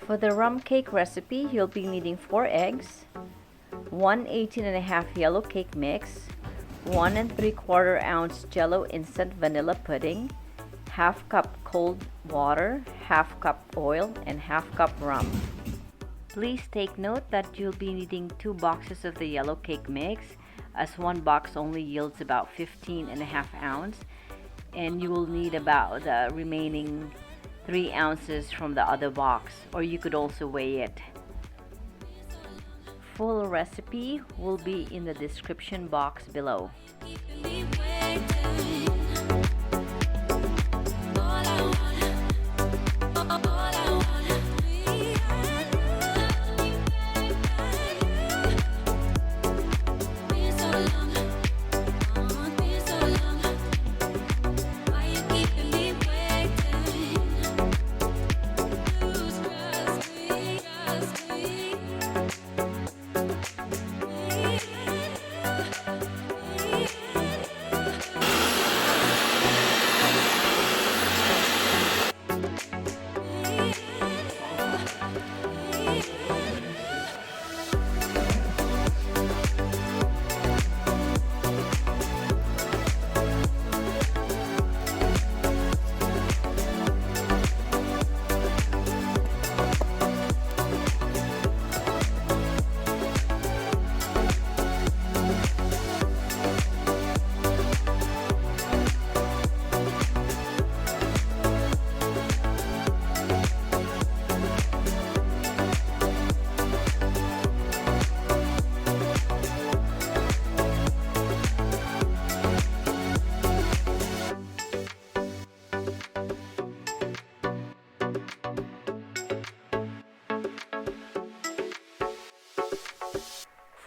For the rum cake recipe, you'll be needing 4 eggs, 1 18½ yellow cake mix, 1 3/4 ounce jello instant vanilla pudding, half cup cold water, half cup oil, and half cup rum. Please take note that you'll be needing 2 boxes of the yellow cake mix, as 1 box only yields about 15½ ounce, and you will need about the remaining 3 ounces from the other box, or you could also weigh it. Full recipe will be in the description box below.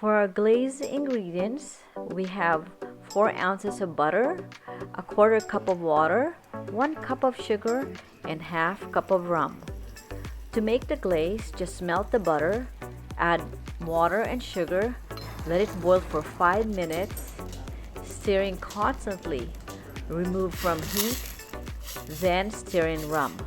For our glaze ingredients, we have 4 ounces of butter, 1/4 cup of water, 1 cup of sugar, and half cup of rum. To make the glaze, just melt the butter, add water and sugar, let it boil for 5 minutes, stirring constantly. Remove from heat, then stir in rum.